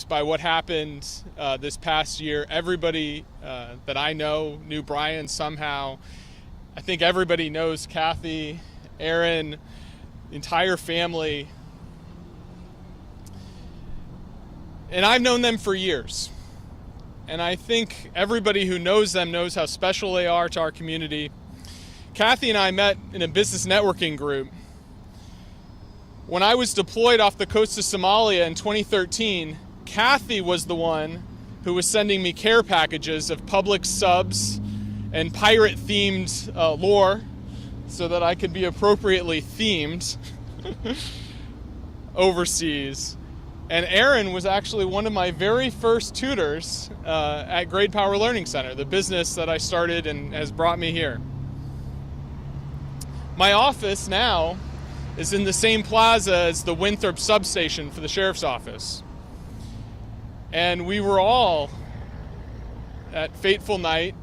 by what happened this past year. Everybody that I know knew Brian somehow. I think everybody knows Kathy, Aaron, the entire family. And I've known them for years. And I think everybody who knows them knows how special they are to our community. Kathy and I met in a business networking group. When I was deployed off the coast of Somalia in 2013, Kathy was the one who was sending me care packages of Publix subs and pirate-themed lore so that I could be appropriately themed overseas. And Aaron was actually one of my very first tutors at Grade Power Learning Center, the business that I started and has brought me here. My office now is in the same plaza as the Winthrop substation for the sheriff's office. And we were all, at fateful night,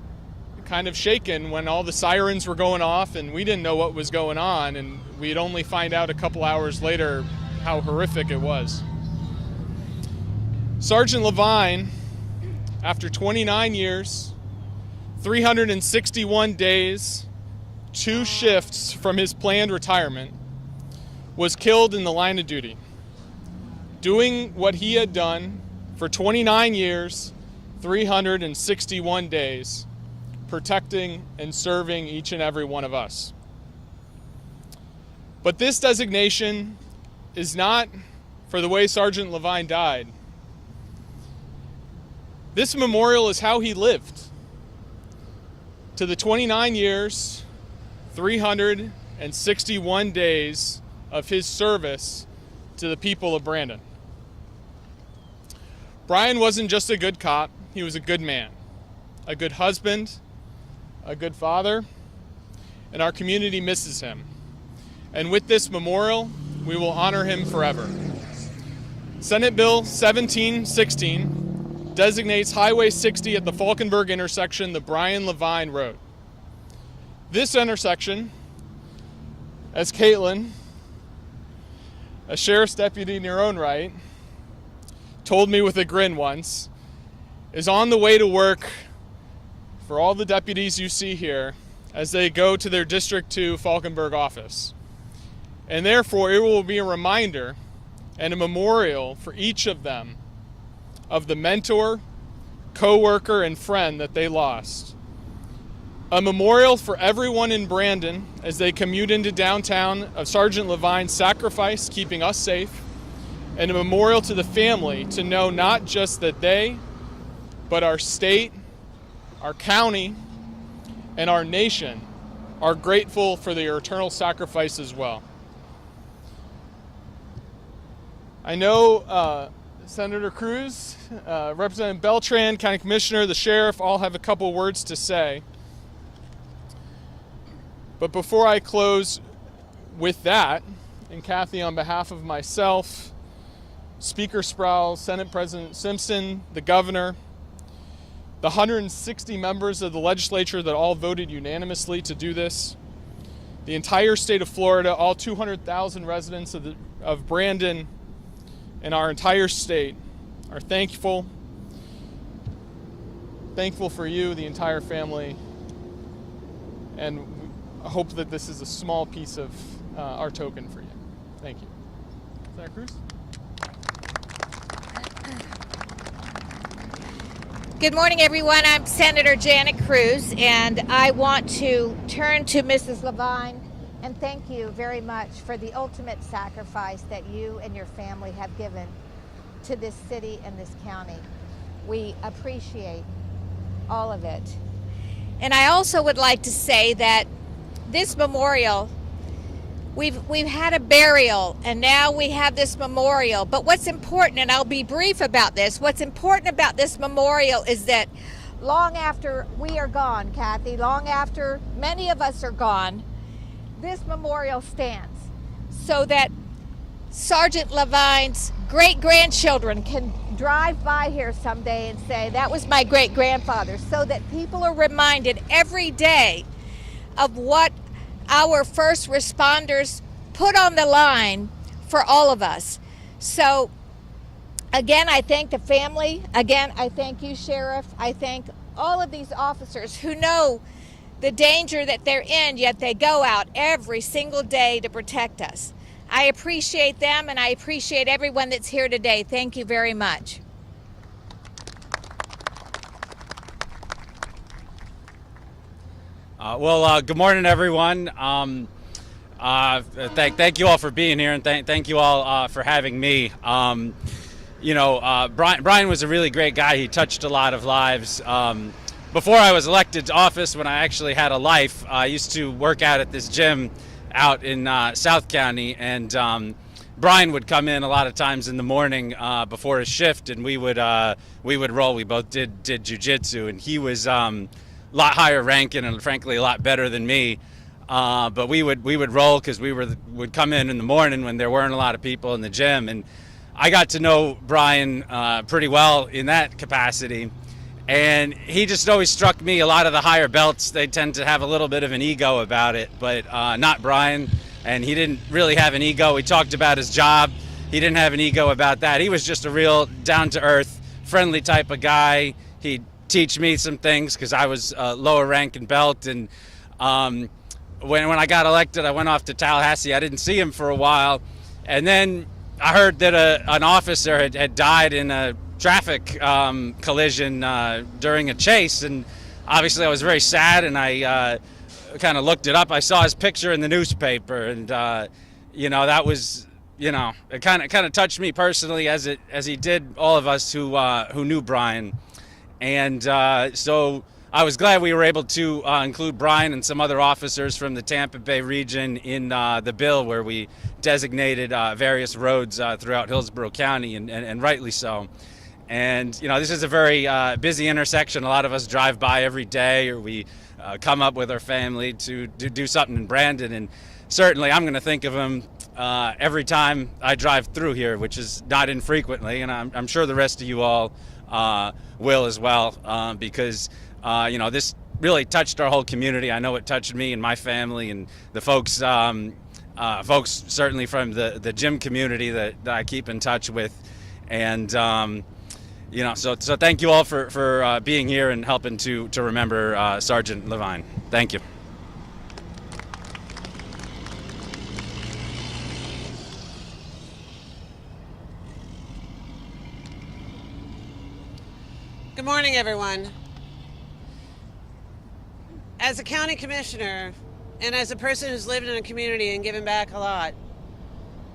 kind of shaken when all the sirens were going off and we didn't know what was going on, and we'd only find out a couple hours later how horrific it was. Sergeant LaVigne, after 29 years, 361 days, 2 shifts from his planned retirement, was killed in the line of duty, doing what he had done for 29 years, 361 days, protecting and serving each and every one of us. But this designation is not for the way Sergeant LaVigne died. This memorial is how he lived. To the 29 years, 361 days of his service to the people of Brandon. Brian wasn't just a good cop, he was a good man, a good husband, a good father, and our community misses him. And with this memorial, we will honor him forever. Senate Bill 1716 designates Highway 60 at the Falkenberg intersection the Brian LaVigne Road. This intersection, as Caitlin, a sheriff's deputy in her own right, told me with a grin once, is on the way to work for all the deputies you see here as they go to their District 2 Falkenberg office. And therefore, it will be a reminder and a memorial for each of them of the mentor, co-worker, and friend that they lost. A memorial for everyone in Brandon as they commute into downtown of Sergeant LaVigne's sacrifice, keeping us safe, and a memorial to the family to know not just that they, but our state, our county, and our nation are grateful for their eternal sacrifice as well. I know Senator Cruz, Representative Beltran, County Commissioner, the Sheriff, all have a couple words to say. But before I close with that, and Kathy, on behalf of myself, Speaker Sproul, Senate President Simpson, the Governor, the 160 members of the legislature that all voted unanimously to do this, the entire state of Florida, all 200,000 residents of Brandon and our entire state are thankful for you, the entire family, and I hope that this is a small piece of our token for you. Thank you. Senator Cruz? Good morning, everyone. I'm Senator Janet Cruz, and I want to turn to Mrs. LaVigne and thank you very much for the ultimate sacrifice that you and your family have given to this city and this county. We appreciate all of it. And I also would like to say that this memorial, we've had a burial and now we have this memorial. But what's important, and I'll be brief about this, what's important about this memorial is that long after we are gone, Kathy, long after many of us are gone, this memorial stands so that Sergeant LaVigne's great-grandchildren can drive by here someday and say, that was my great-grandfather, so that people are reminded every day of what our first responders put on the line for all of us. So Again, I thank the family. Again, I thank you, Sheriff. I thank all of these officers who know the danger that they're in, yet they go out every single day to protect us. I appreciate them, and I appreciate everyone that's here today. Thank you very much. Good morning, everyone. Thank you all for being here, and thank you all for having me. Brian was a really great guy. He touched a lot of lives. Before I was elected to office, when I actually had a life, I used to work out at this gym out in South County, and Brian would come in a lot of times in the morning before his shift, and we would roll. We both did jiu-jitsu, and he was a lot higher ranking and frankly a lot better than me. But we would roll because would come in the morning when there weren't a lot of people in the gym, and I got to know Brian pretty well in that capacity. And he just always struck me, a lot of the higher belts, they tend to have a little bit of an ego about it, but not Brian. And he didn't really have an ego. He talked about his job. He didn't have an ego about that. He was just a real down-to-earth, friendly type of guy. He'd teach me some things because I was lower rank and belt. And when I got elected, I went off to Tallahassee. I didn't see him for a while. And then I heard that an officer had died in a traffic collision during a chase, and obviously I was very sad, and I kind of looked it up. I saw his picture in the newspaper, and that was, it kind of touched me personally, as he did all of us who knew Brian. And so I was glad we were able to include Brian and some other officers from the Tampa Bay region in the bill where we designated various roads throughout Hillsborough County, and rightly so. And, this is a very busy intersection. A lot of us drive by every day, or we come up with our family to do something in Brandon. And certainly I'm going to think of him every time I drive through here, which is not infrequently. And I'm sure the rest of you all will as well, because, this really touched our whole community. I know it touched me and my family and the folks certainly from the gym community that I keep in touch with. And, so thank you all for being here and helping to remember Sergeant LaVigne. Thank you. Good morning, everyone. As a county commissioner and as a person who's lived in a community and given back a lot,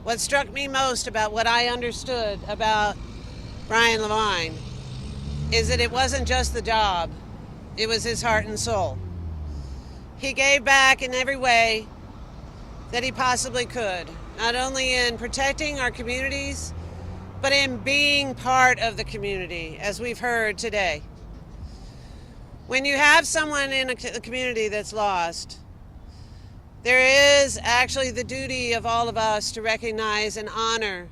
what struck me most about what I understood about Brian LaVigne is that it wasn't just the job, it was his heart and soul. He gave back in every way that he possibly could, not only in protecting our communities, but in being part of the community, as we've heard today. When you have someone in a community that's lost, there is actually the duty of all of us to recognize and honor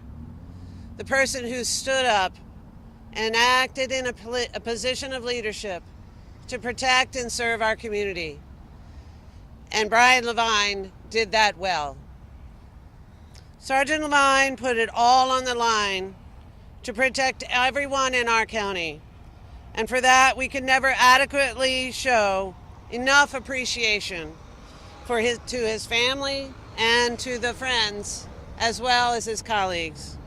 the person who stood up and acted in a position of leadership to protect and serve our community. And Brian LaVigne did that well. Sergeant LaVigne put it all on the line to protect everyone in our county. And for that, we can never adequately show enough appreciation to his family and to the friends, as well as his colleagues.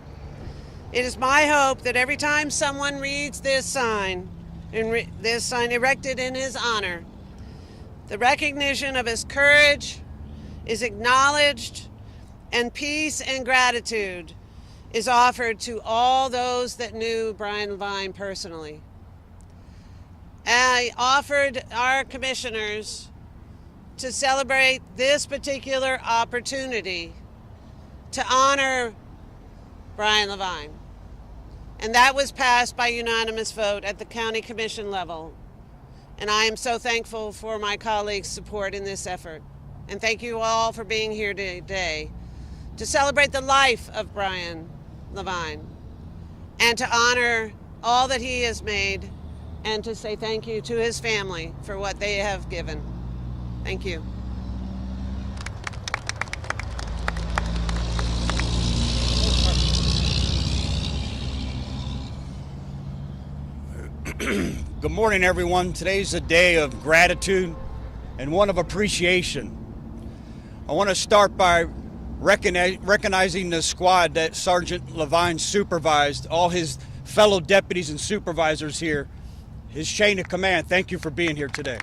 It is my hope that every time someone reads this sign, this sign erected in his honor, the recognition of his courage is acknowledged, and peace and gratitude is offered to all those that knew Brian LaVigne personally. I offered our commissioners to celebrate this particular opportunity to honor Brian LaVigne. And that was passed by unanimous vote at the county commission level. And I am so thankful for my colleagues' support in this effort. And thank you all for being here today to celebrate the life of Brian LaVigne and to honor all that he has made and to say thank you to his family for what they have given. Thank you. Good morning, everyone. Today's a day of gratitude and one of appreciation. I want to start by recognizing the squad that Sergeant LaVigne supervised, all his fellow deputies and supervisors here, his chain of command. Thank you for being here today.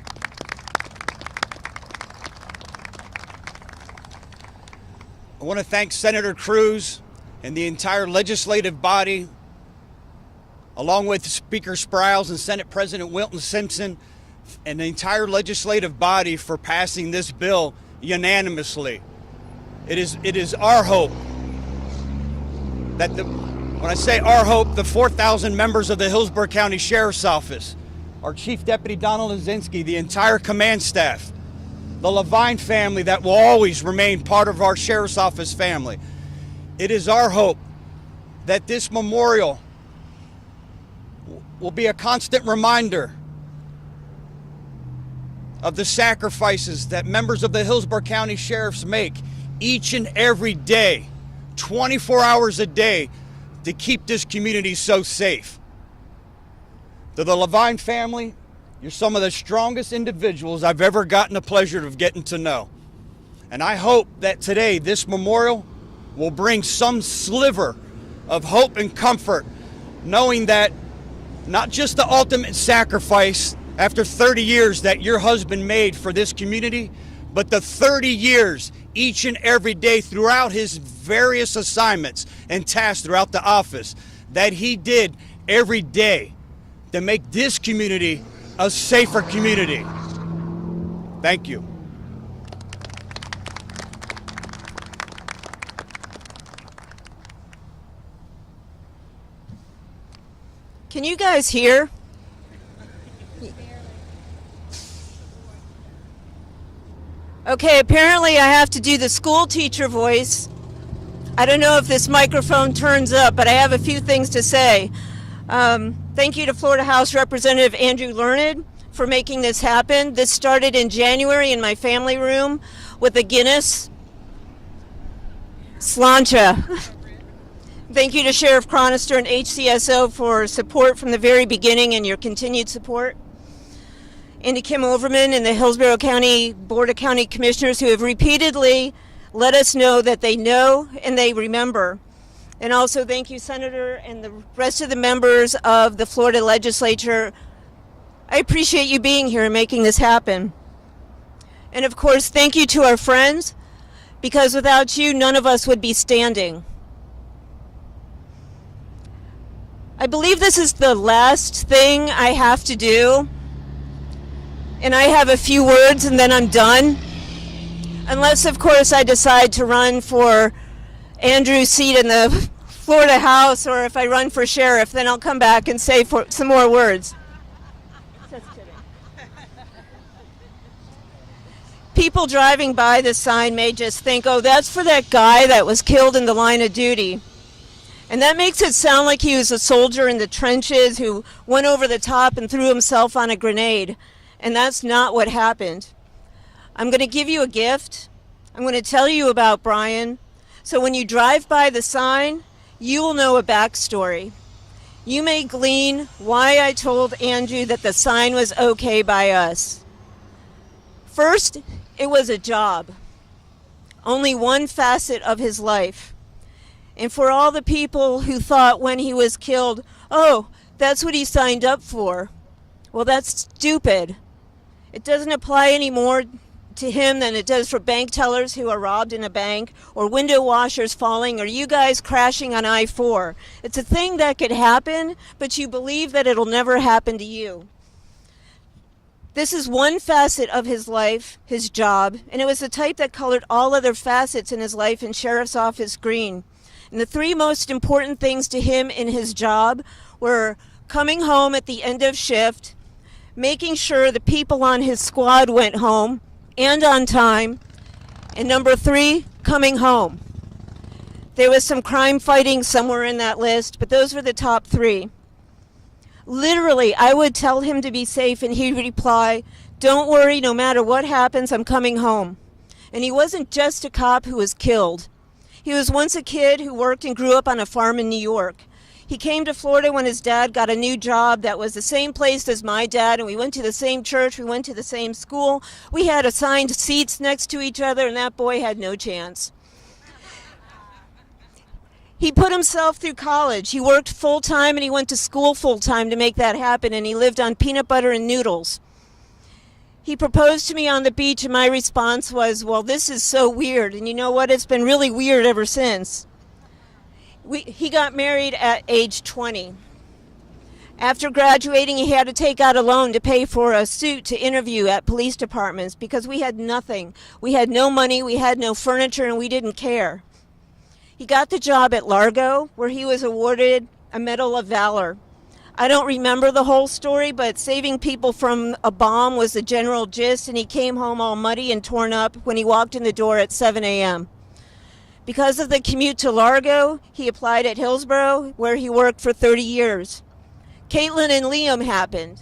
I want to thank Senator Cruz and the entire legislative body, along with Speaker Sprouse and Senate President Wilton Simpson, and the entire legislative body for passing this bill unanimously. It is our hope that when I say our hope, the 4,000 members of the Hillsborough County Sheriff's Office, our Chief Deputy Donald Lazinski, the entire command staff, the LaVigne family that will always remain part of our Sheriff's Office family. It is our hope that this memorial will be a constant reminder of the sacrifices that members of the Hillsborough County Sheriffs make each and every day, 24 hours a day, to keep this community so safe. To the LaVigne family, you're some of the strongest individuals I've ever gotten the pleasure of getting to know. And I hope that today this memorial will bring some sliver of hope and comfort, knowing that not just the ultimate sacrifice after 30 years that your husband made for this community, but the 30 years each and every day throughout his various assignments and tasks throughout the office that he did every day to make this community a safer community. Thank you. Can you guys hear? Okay, apparently I have to do the school teacher voice. I don't know if this microphone turns up, but I have a few things to say. Thank you to Florida House Representative Andrew Learned for making this happen. This started in January in my family room with a Guinness Slancha. Thank you to Sheriff Chronister and HCSO for support from the very beginning and your continued support. And to Kim Overman and the Hillsborough County Board of County Commissioners who have repeatedly let us know that they know and they remember. And also thank you, Senator, and the rest of the members of the Florida Legislature. I appreciate you being here and making this happen. And of course, thank you to our friends, because without you, none of us would be standing. I believe this is the last thing I have to do, and I have a few words and then I'm done. Unless, of course, I decide to run for Andrew's seat in the Florida House, or if I run for sheriff, then I'll come back and say some more words. Just kidding. People driving by this sign may just think, oh, that's for that guy that was killed in the line of duty. And that makes it sound like he was a soldier in the trenches who went over the top and threw himself on a grenade. And that's not what happened. I'm going to give you a gift. I'm going to tell you about Brian. So when you drive by the sign, you will know a backstory. You may glean why I told Andrew that the sign was okay by us. First, it was a job. Only one facet of his life. And for all the people who thought when he was killed, oh, that's what he signed up for. Well, that's stupid. It doesn't apply any more to him than it does for bank tellers who are robbed in a bank, or window washers falling, or you guys crashing on I-4. It's a thing that could happen, but you believe that it'll never happen to you. This is one facet of his life, his job, and it was the type that colored all other facets in his life in Sheriff's Office green. And the three most important things to him in his job were coming home at the end of shift, making sure the people on his squad went home and on time, and number three, coming home. There was some crime fighting somewhere in that list, but those were the top three. Literally, I would tell him to be safe, and he'd reply, "Don't worry, no matter what happens, I'm coming home." And he wasn't just a cop who was killed. He was once a kid who worked and grew up on a farm in New York. He came to Florida when his dad got a new job that was the same place as my dad, and we went to the same church, we went to the same school. We had assigned seats next to each other, and that boy had no chance. He put himself through college. He worked full-time, and he went to school full-time to make that happen, and he lived on peanut butter and noodles. He proposed to me on the beach, and my response was, well, this is so weird. And you know what? It's been really weird ever since. He got married at age 20. After graduating, he had to take out a loan to pay for a suit to interview at police departments because we had nothing. We had no money, we had no furniture, and we didn't care. He got the job at Largo, where he was awarded a Medal of Valor. I don't remember the whole story, but saving people from a bomb was the general gist, and he came home all muddy and torn up when he walked in the door at 7 a.m. Because of the commute to Largo, he applied at Hillsborough, where he worked for 30 years. Caitlin and Liam happened.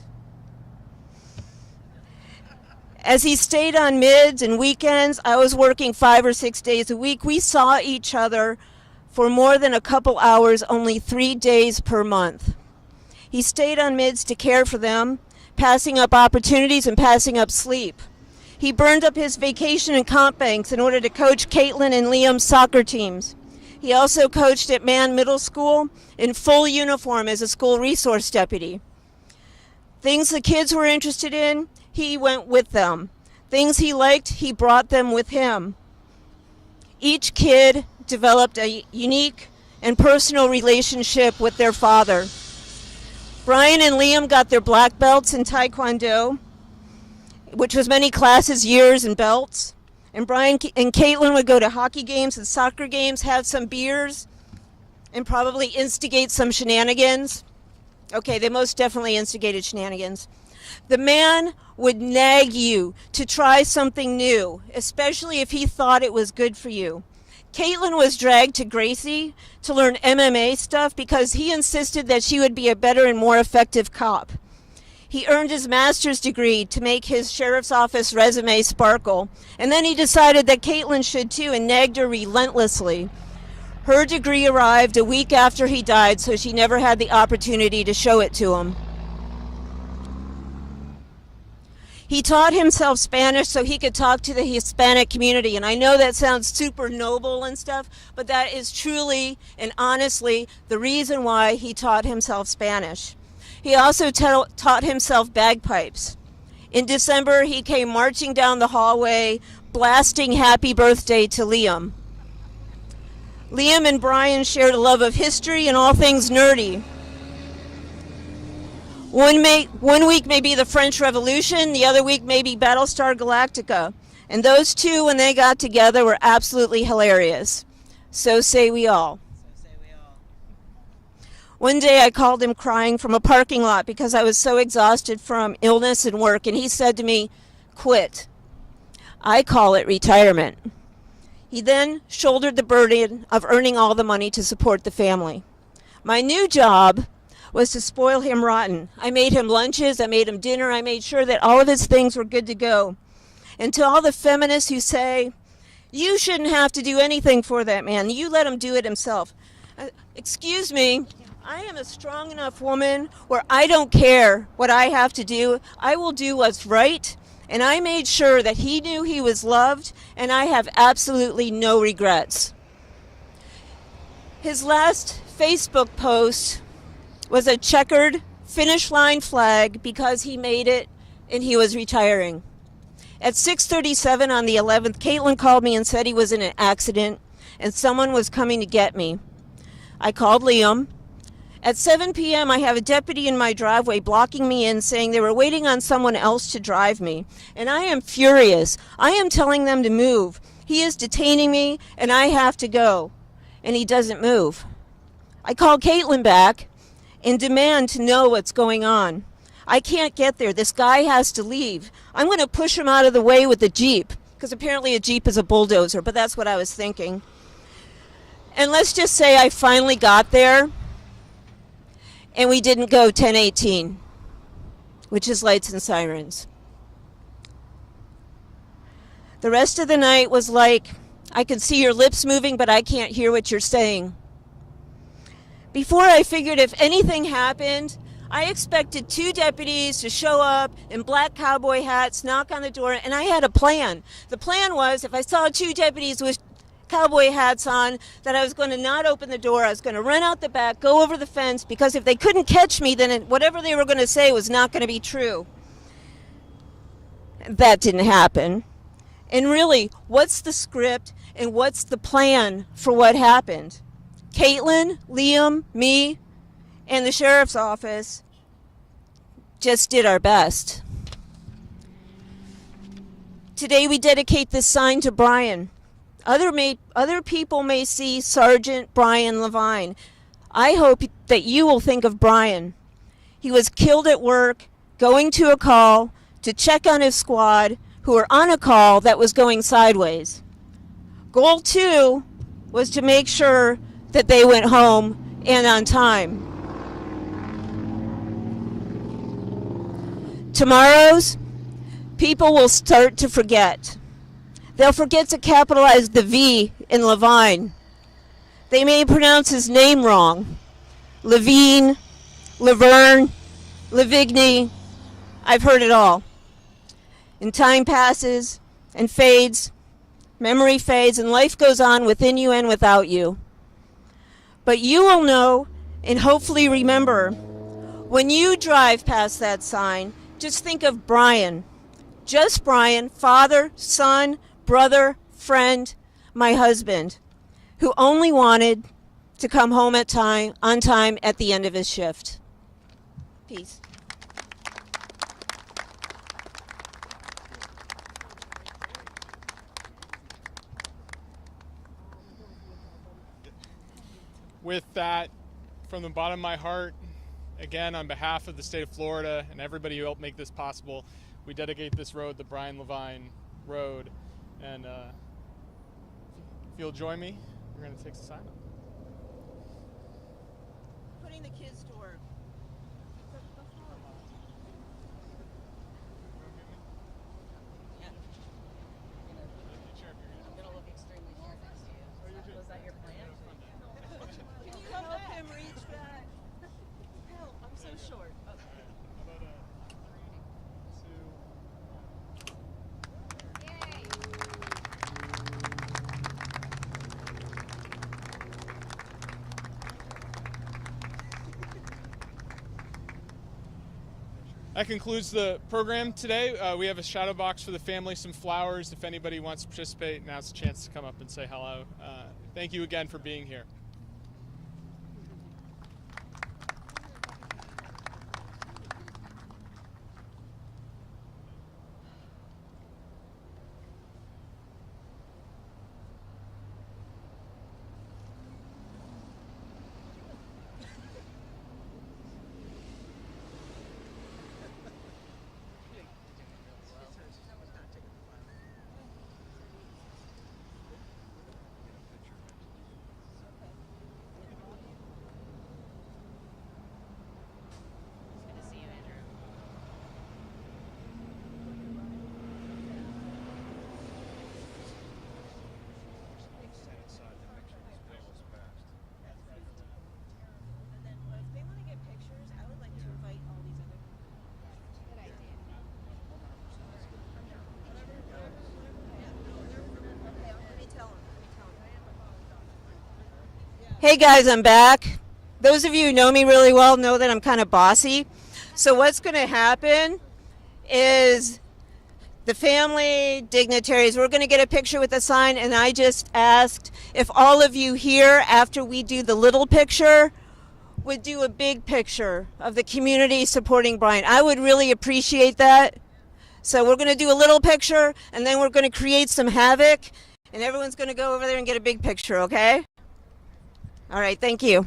As he stayed on mids and weekends, I was working 5 or 6 days a week. We saw each other for more than a couple hours, only 3 days per month. He stayed on mids to care for them, passing up opportunities and passing up sleep. He burned up his vacation and comp banks in order to coach Caitlin and Liam's soccer teams. He also coached at Mann Middle School in full uniform as a school resource deputy. Things the kids were interested in, he went with them. Things he liked, he brought them with him. Each kid developed a unique and personal relationship with their father. Brian and Liam got their black belts in Taekwondo, which was many classes, years, and belts. And Brian and Caitlin would go to hockey games and soccer games, have some beers, and probably instigate some shenanigans. Okay, they most definitely instigated shenanigans. The man would nag you to try something new, especially if he thought it was good for you. Caitlin was dragged to Gracie to learn MMA stuff because he insisted that she would be a better and more effective cop. He earned his master's degree to make his sheriff's office resume sparkle, and then he decided that Caitlin should too and nagged her relentlessly. Her degree arrived a week after he died, so she never had the opportunity to show it to him. He taught himself Spanish so he could talk to the Hispanic community, and I know that sounds super noble and stuff, but that is truly and honestly the reason why he taught himself Spanish. He also taught himself bagpipes. In December, he came marching down the hallway, blasting Happy Birthday to Liam. Liam and Brian shared a love of history and all things nerdy. One week may be the French Revolution, the other week may be Battlestar Galactica. And those two, when they got together, were absolutely hilarious. So say we all. One day I called him crying from a parking lot because I was so exhausted from illness and work, and he said to me, "Quit. I call it retirement." He then shouldered the burden of earning all the money to support the family. My new job was to spoil him rotten. I made him lunches, I made him dinner, I made sure that all of his things were good to go. And to all the feminists who say, "You shouldn't have to do anything for that man, you let him do it himself." Excuse me, I am a strong enough woman where I don't care what I have to do. I will do what's right, and I made sure that he knew he was loved, and I have absolutely no regrets. His last Facebook post was a checkered finish line flag because he made it and he was retiring. At 6:37 on the 11th, Caitlin called me and said he was in an accident and someone was coming to get me. I called Liam. At 7 p.m., I have a deputy in my driveway blocking me in, saying they were waiting on someone else to drive me. And I am furious. I am telling them to move. He is detaining me, and I have to go. And he doesn't move. I call Caitlin back and demand to know what's going on. I can't get there. This guy has to leave. I'm going to push him out of the way with the Jeep, because apparently a Jeep is a bulldozer, but that's what I was thinking. And let's just say I finally got there, and we didn't go 10:18, which is lights and sirens. The rest of the night was like, I can see your lips moving, but I can't hear what you're saying. Before I figured if anything happened, I expected 2 deputies to show up in black cowboy hats, knock on the door, and I had a plan. The plan was if I saw 2 deputies with cowboy hats on, that I was going to not open the door. I was going to run out the back, go over the fence, because if they couldn't catch me, then whatever they were going to say was not going to be true. That didn't happen. And really, what's the script and what's the plan for what happened? Caitlin, Liam, me, and the sheriff's office just did our best. Today we dedicate this sign to Brian. Other people may see Sergeant Brian LaVigne. I hope that you will think of Brian. He was killed at work, going to a call to check on his squad who were on a call that was going sideways. Goal 2 was to make sure that they went home and on time. Tomorrow's people will start to forget. They'll forget to capitalize the V in LaVigne. They may pronounce his name wrong. LaVigne, Laverne, LaVigne. I've heard it all. And time passes and fades, memory fades, and life goes on within you and without you. But you will know and hopefully remember, when you drive past that sign, just think of Brian. Just Brian, father, son, brother, friend, my husband, who only wanted to come home on time at the end of his shift. Peace. With that, from the bottom of my heart, again, on behalf of the state of Florida and everybody who helped make this possible, we dedicate this road, the Brian LaVigne Road. And if you'll join me, we're going to take the sign up. Putting the kids to work. Was that your plan? Can you help him reach back? Help, I'm so short. Okay. How about 3, 2. That concludes the program today. We have a shadow box for the family, some flowers. If anybody wants to participate, now's a chance to come up and say hello. Thank you again for being here. Hey guys, I'm back. Those of you who know me really well know that I'm kind of bossy. So what's going to happen is the family, dignitaries, we're going to get a picture with the sign, and I just asked if all of you here, after we do the little picture, would do a big picture of the community supporting Brian. I would really appreciate that. So we're going to do a little picture, and then we're going to create some havoc, and everyone's going to go over there and get a big picture, okay? All right, thank you.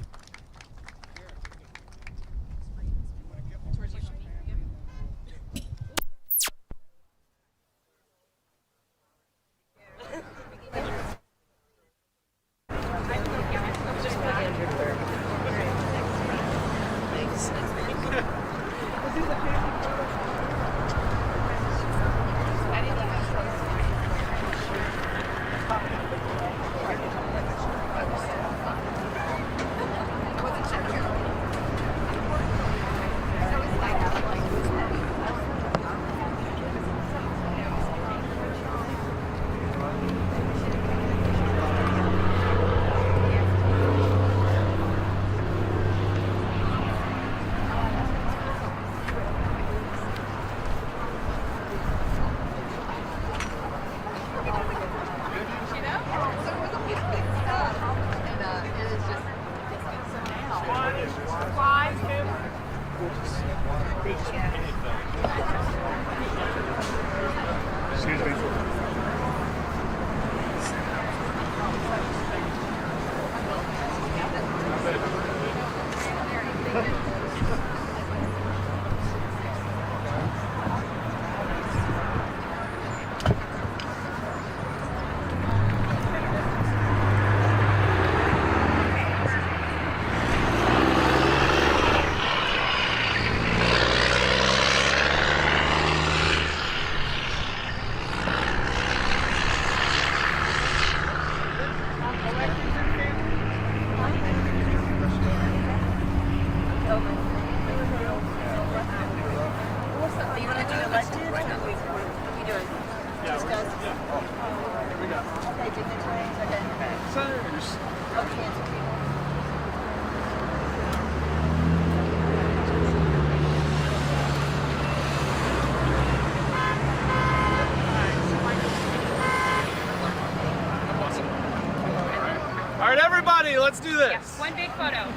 Excuse me. All right, everybody, let's do this. Yeah, one big photo.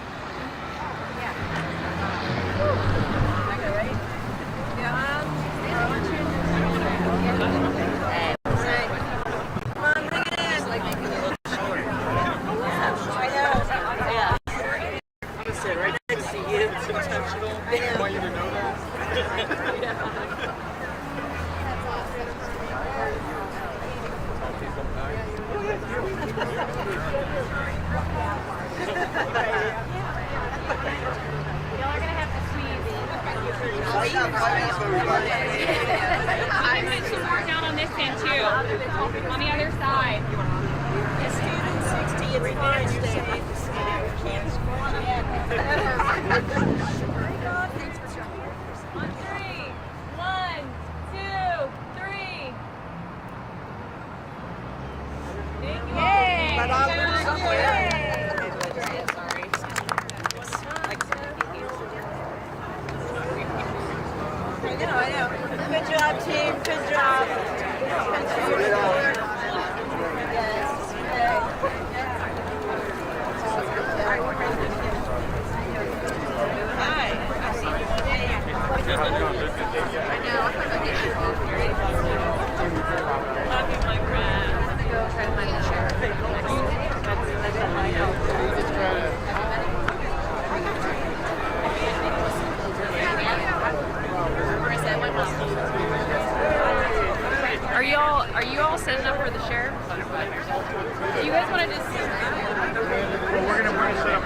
I'm going to put some more down on this end too. On the other side. It's 60, it's fine. You're safe. On three. 1, 2, 3. Thank you. Yay! I know. Good job, team. Good job. Thanks for your support. Are you all setting up for the sheriff? Do you guys want to just... Well, we're going to set up.